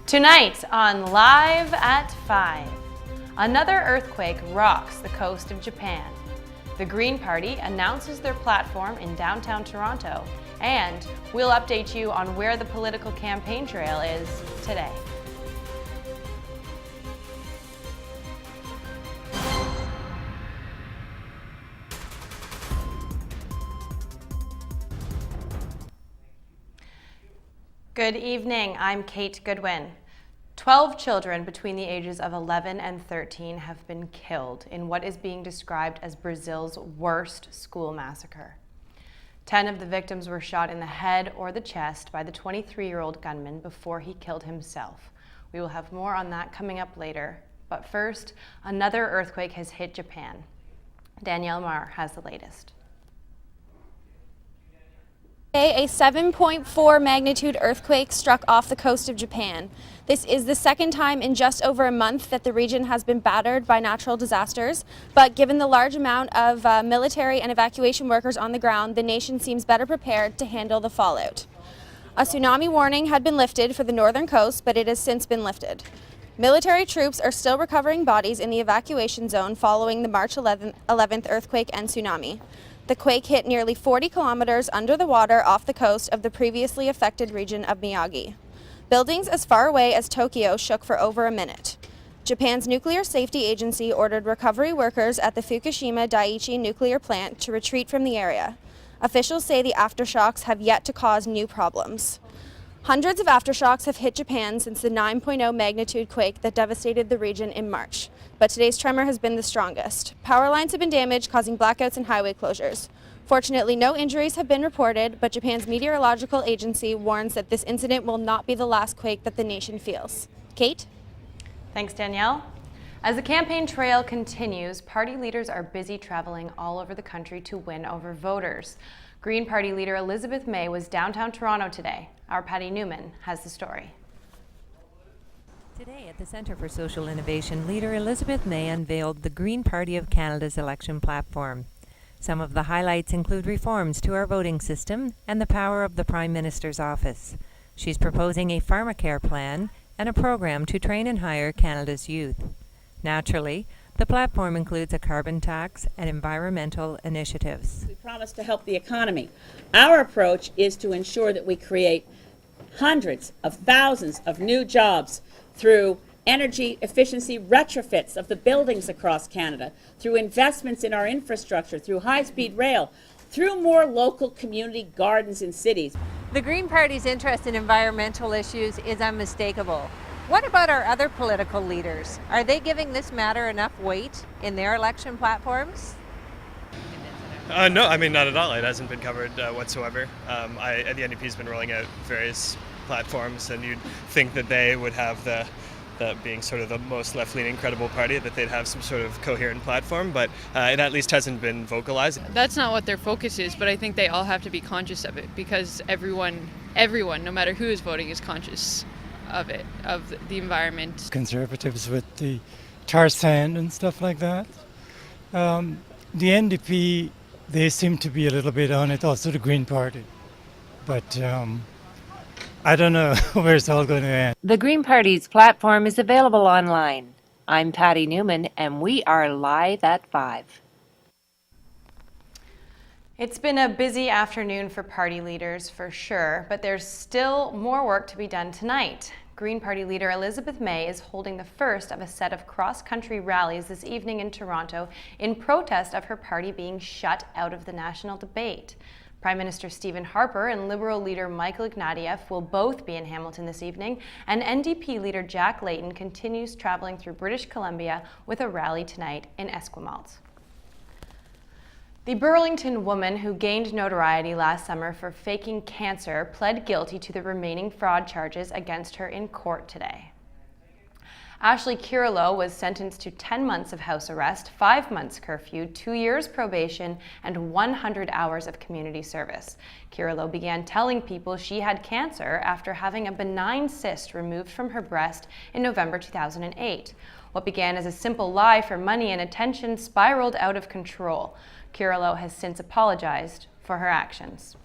Tonight on Live at 5, another earthquake rocks the coast of Japan. The Green Party announces their platform in downtown Toronto, and we'll update you on where the political campaign trail is today. Good evening, I'm Kate Goodwin. 12 children between the ages of 11 and 13 have been killed in what is being described as Brazil's worst school massacre. 10 of the victims were shot in the head or the chest by the 23-year-old gunman before he killed himself. We will have more on that coming up later, but first, another earthquake has hit Japan. Danielle Marr has the latest. A 7.4 magnitude earthquake struck off the coast of Japan. This is the second time in just over a month that the region has been battered by natural disasters, but given the large amount of military and evacuation workers on the ground, the nation seems better prepared to handle the fallout. A tsunami warning had been lifted for the northern coast, but it has since been lifted. Military troops are still recovering bodies in the evacuation zone following the March 11th earthquake and tsunami. The quake hit nearly 40 kilometers under the water off the coast of the previously affected region of Miyagi. Buildings as far away as Tokyo shook for over a minute. Japan's Nuclear Safety Agency ordered recovery workers at the Fukushima Daiichi nuclear plant to retreat from the area. Officials say the aftershocks have yet to cause new problems. Hundreds of aftershocks have hit Japan since the 9.0 magnitude quake that devastated the region in March. But today's tremor has been the strongest. Power lines have been damaged, causing blackouts and highway closures. Fortunately, no injuries have been reported, but Japan's meteorological agency warns that this incident will not be the last quake that the nation feels. Kate? Thanks, Danielle. As the campaign trail continues, party leaders are busy traveling all over the country to win over voters. Green Party leader Elizabeth May was downtown Toronto today. Our Patty Newman has the story. Today at the Centre for Social Innovation, leader Elizabeth May unveiled the Green Party of Canada's election platform. Some of the highlights include reforms to our voting system and the power of the Prime Minister's office. She's proposing a pharmacare plan and a program to train and hire Canada's youth. Naturally, the platform includes a carbon tax and environmental initiatives. We promise to help the economy. Our approach is to ensure that we create hundreds of thousands of new jobs through energy efficiency retrofits of the buildings across Canada, through investments in our infrastructure, through high-speed rail, through more local community gardens in cities. The Green Party's interest in environmental issues is unmistakable. What about our other political leaders? Are they giving this matter enough weight in their election platforms? No, I mean, not at all. It hasn't been covered whatsoever. The NDP's been rolling out various platforms, and you'd think that they would have the being sort of the most left-leaning credible party, that they'd have some sort of coherent platform, but it at least hasn't been vocalized. That's not what their focus is, but I think they all have to be conscious of it, because everyone, no matter who is voting, is conscious of it, of the environment. Conservatives with the tar sand and stuff like that. The NDP, they seem to be a little bit on it, also the Green Party. But I don't know where it's all going to end. The Green Party's platform is available online. I'm Patty Newman, and we are live at 5. It's been a busy afternoon for party leaders for sure, but there's still more work to be done tonight. Green Party leader Elizabeth May is holding the first of a set of cross-country rallies this evening in Toronto in protest of her party being shut out of the national debate. Prime Minister Stephen Harper and Liberal leader Michael Ignatieff will both be in Hamilton this evening, and NDP leader Jack Layton continues traveling through British Columbia with a rally tonight in Esquimalt. The Burlington woman who gained notoriety last summer for faking cancer pled guilty to the remaining fraud charges against her in court today. Ashley Kirillo was sentenced to 10 months of house arrest, 5 months curfew, 2 years probation, and 100 hours of community service. Kirillo began telling people she had cancer after having a benign cyst removed from her breast in November 2008. What began as a simple lie for money and attention spiraled out of control. Kirillo has since apologized for her actions.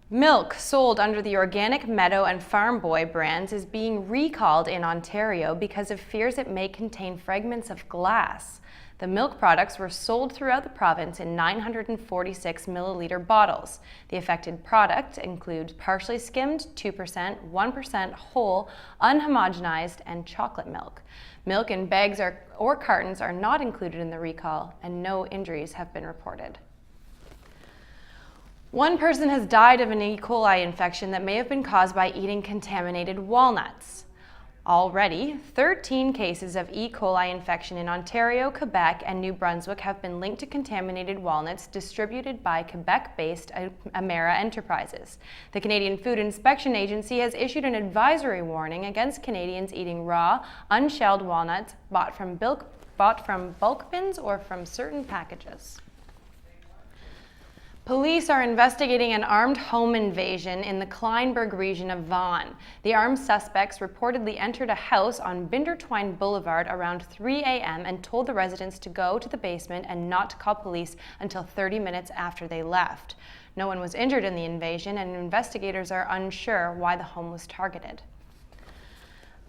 Milk sold under the Organic Meadow and Farm Boy brands is being recalled in Ontario because of fears it may contain fragments of glass. The milk products were sold throughout the province in 946 milliliter bottles. The affected product includes partially skimmed, 2%, 1% whole, unhomogenized, and chocolate milk. Milk in bags or cartons are not included in the recall, and no injuries have been reported. One person has died of an E. coli infection that may have been caused by eating contaminated walnuts. Already, 13 cases of E. coli infection in Ontario, Quebec, and New Brunswick have been linked to contaminated walnuts distributed by Quebec-based Amera Enterprises. The Canadian Food Inspection Agency has issued an advisory warning against Canadians eating raw, unshelled walnuts bought from bulk bins or from certain packages. Police are investigating an armed home invasion in the Kleinburg region of Vaughan. The armed suspects reportedly entered a house on Bindertwine Boulevard around 3 a.m. and told the residents to go to the basement and not to call police until 30 minutes after they left. No one was injured in the invasion, and investigators are unsure why the home was targeted.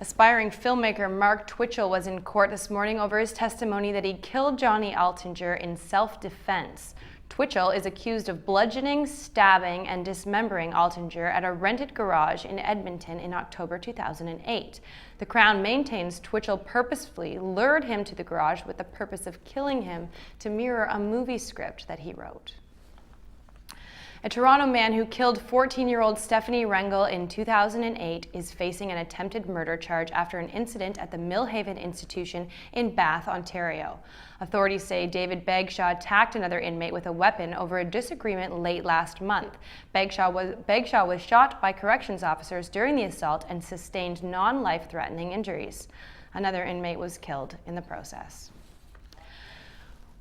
Aspiring filmmaker Mark Twitchell was in court this morning over his testimony that he killed Johnny Altinger in self-defense. Twitchell is accused of bludgeoning, stabbing, and dismembering Altinger at a rented garage in Edmonton in October 2008. The Crown maintains Twitchell purposefully lured him to the garage with the purpose of killing him to mirror a movie script that he wrote. A Toronto man who killed 14-year-old Stephanie Rengel in 2008 is facing an attempted murder charge after an incident at the Millhaven Institution in Bath, Ontario. Authorities say David Bagshaw attacked another inmate with a weapon over a disagreement late last month. Bagshaw was shot by corrections officers during the assault and sustained non-life-threatening injuries. Another inmate was killed in the process.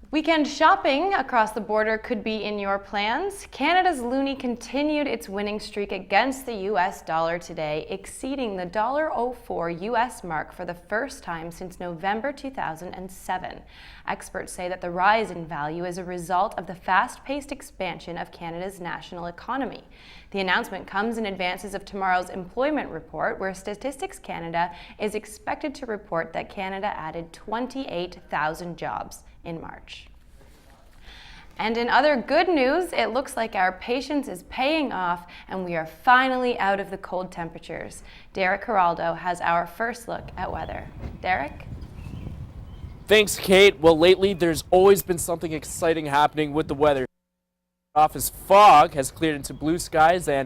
Weekend shopping across the border could be in your plans. Canada's loonie continued its winning streak against the US dollar today, exceeding the $1.04 US mark for the first time since November 2007. Experts say that the rise in value is a result of the fast-paced expansion of Canada's national economy. The announcement comes in advance of tomorrow's employment report, where Statistics Canada is expected to report that Canada added 28,000 jobs in March. And in other good news, it looks like our patience is paying off and we are finally out of the cold temperatures. Derek Geraldo has our first look at weather. Derek? Thanks, Kate. Well, lately there's always been something exciting happening with the weather. Off as fog has cleared into blue skies and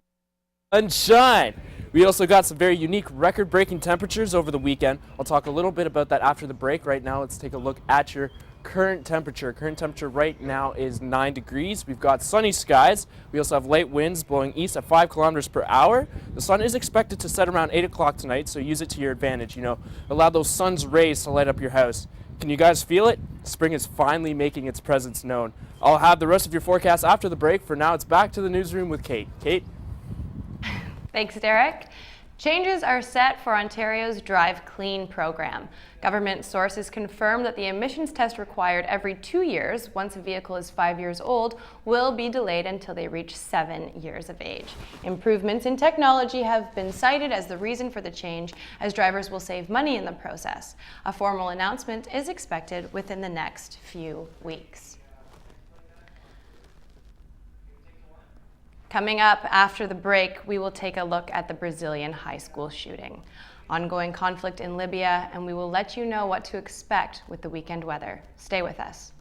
sunshine. We also got some very unique record-breaking temperatures over the weekend. I'll talk a little bit about that after the break. Right now, let's take a look at your current temperature. Current temperature right now is 9 degrees. We've got sunny skies. We also have light winds blowing east at 5 kilometers per hour. The sun is expected to set around 8 o'clock tonight, so use it to your advantage. Allow those sun's rays to light up your house. Can you guys feel it? Spring is finally making its presence known. I'll have the rest of your forecast after the break. For now, it's back to the newsroom with Kate. Kate? Thanks, Derek. Changes are set for Ontario's Drive Clean program. Government sources confirm that the emissions test required every 2 years, once a vehicle is 5 years old, will be delayed until they reach 7 years of age. Improvements in technology have been cited as the reason for the change, as drivers will save money in the process. A formal announcement is expected within the next few weeks. Coming up after the break, we will take a look at the Brazilian high school shooting, ongoing conflict in Libya, and we will let you know what to expect with the weekend weather. Stay with us.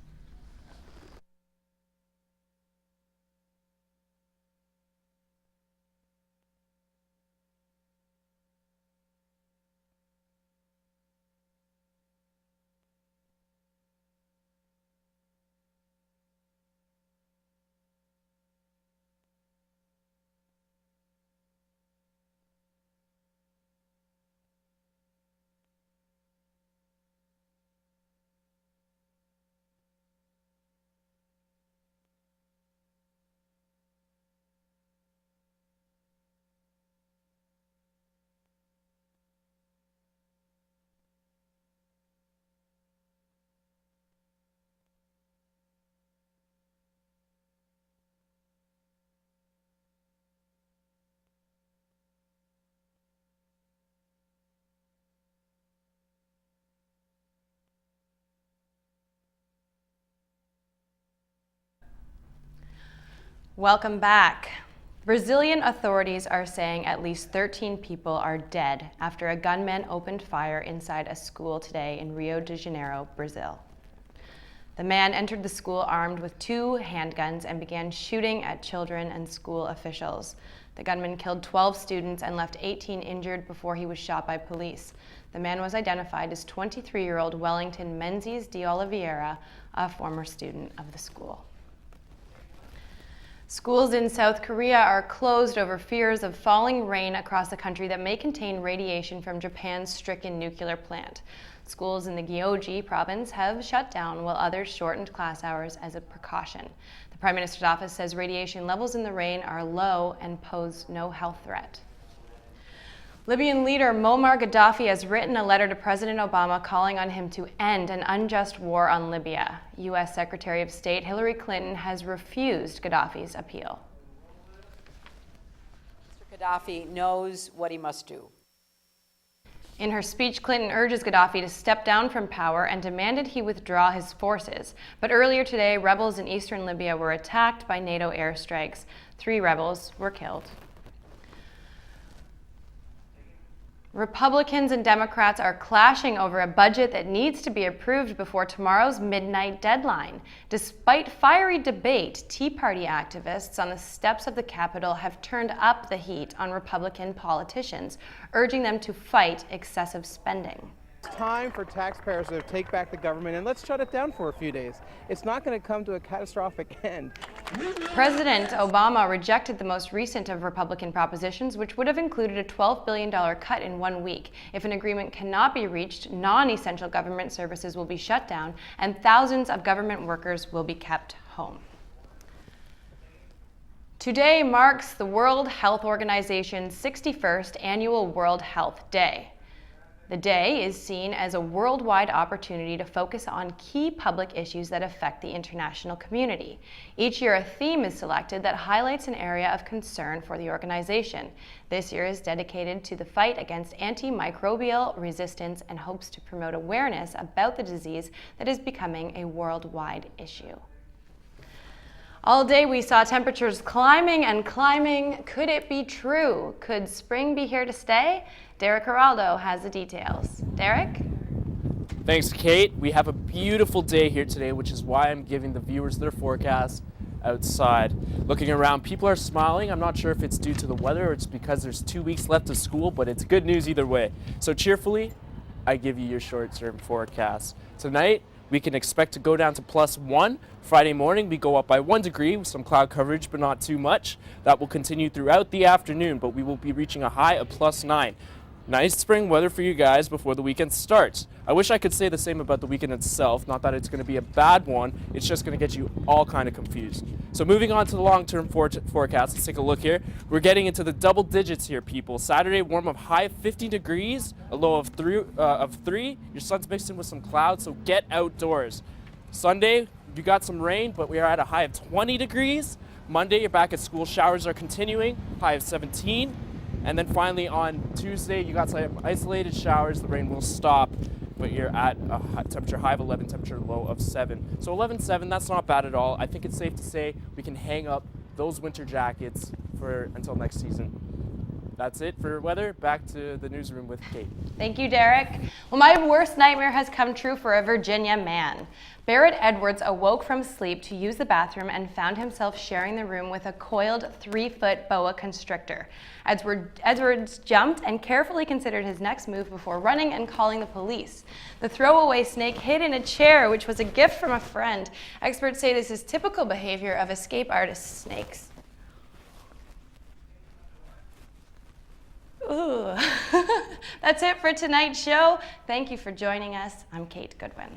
Welcome back. Brazilian authorities are saying at least 13 people are dead after a gunman opened fire inside a school today in Rio de Janeiro, Brazil. The man entered the school armed with 2 handguns and began shooting at children and school officials. The gunman killed 12 students and left 18 injured before he was shot by police. The man was identified as 23-year-old Wellington Menzies de Oliveira, a former student of the school. Schools in South Korea are closed over fears of falling rain across the country that may contain radiation from Japan's stricken nuclear plant. Schools in the Gyeonggi province have shut down while others shortened class hours as a precaution. The Prime Minister's office says radiation levels in the rain are low and pose no health threat. Libyan leader Muammar Gaddafi has written a letter to President Obama calling on him to end an unjust war on Libya. U.S. Secretary of State Hillary Clinton has refused Gaddafi's appeal. Mr. Gaddafi knows what he must do. In her speech, Clinton urges Gaddafi to step down from power and demanded he withdraw his forces. But earlier today, rebels in eastern Libya were attacked by NATO airstrikes. 3 rebels were killed. Republicans and Democrats are clashing over a budget that needs to be approved before tomorrow's midnight deadline. Despite fiery debate, Tea Party activists on the steps of the Capitol have turned up the heat on Republican politicians, urging them to fight excessive spending. It's time for taxpayers to take back the government and let's shut it down for a few days. It's not going to come to a catastrophic end. President Obama rejected the most recent of Republican propositions, which would have included a $12 billion cut in 1 week. If an agreement cannot be reached, non-essential government services will be shut down and thousands of government workers will be kept home. Today marks the World Health Organization's 61st Annual World Health Day. The day is seen as a worldwide opportunity to focus on key public issues that affect the international community. Each year, a theme is selected that highlights an area of concern for the organization. This year is dedicated to the fight against antimicrobial resistance and hopes to promote awareness about the disease that is becoming a worldwide issue. All day we saw temperatures climbing and climbing. Could it be true? Could spring be here to stay? Derek Geraldo has the details. Derek? Thanks, Kate. We have a beautiful day here today, which is why I'm giving the viewers their forecast outside. Looking around, people are smiling. I'm not sure if it's due to the weather or it's because there's 2 weeks left of school, but it's good news either way. So cheerfully, I give you your short-term forecast. Tonight, we can expect to go down to +1. Friday morning, we go up by 1 degree with some cloud coverage, but not too much. That will continue throughout the afternoon, but we will be reaching a high of +9. Nice spring weather for you guys before the weekend starts. I wish I could say the same about the weekend itself, not that it's going to be a bad one, it's just going to get you all kind of confused. So moving on to the long-term forecast, let's take a look here. We're getting into the double digits here, people. Saturday, warm up high of 50 degrees, a low of 3. Your sun's mixed in with some clouds, so get outdoors. Sunday, you got some rain, but we are at a high of 20 degrees. Monday, you're back at school. Showers are continuing, high of 17. And then finally on Tuesday, you got some isolated showers. The rain will stop, but you're at a temperature high of 11, temperature low of 7. So 11.7, that's not bad at all. I think it's safe to say we can hang up those winter jackets until next season. That's it for weather. Back to the newsroom with Kate. Thank you, Derek. Well, my worst nightmare has come true for a Virginia man. Barrett Edwards awoke from sleep to use the bathroom and found himself sharing the room with a coiled 3-foot boa constrictor. Edwards jumped and carefully considered his next move before running and calling the police. The throwaway snake hid in a chair, which was a gift from a friend. Experts say this is typical behavior of escape artist snakes. Ooh. That's it for tonight's show. Thank you for joining us. I'm Kate Goodwin.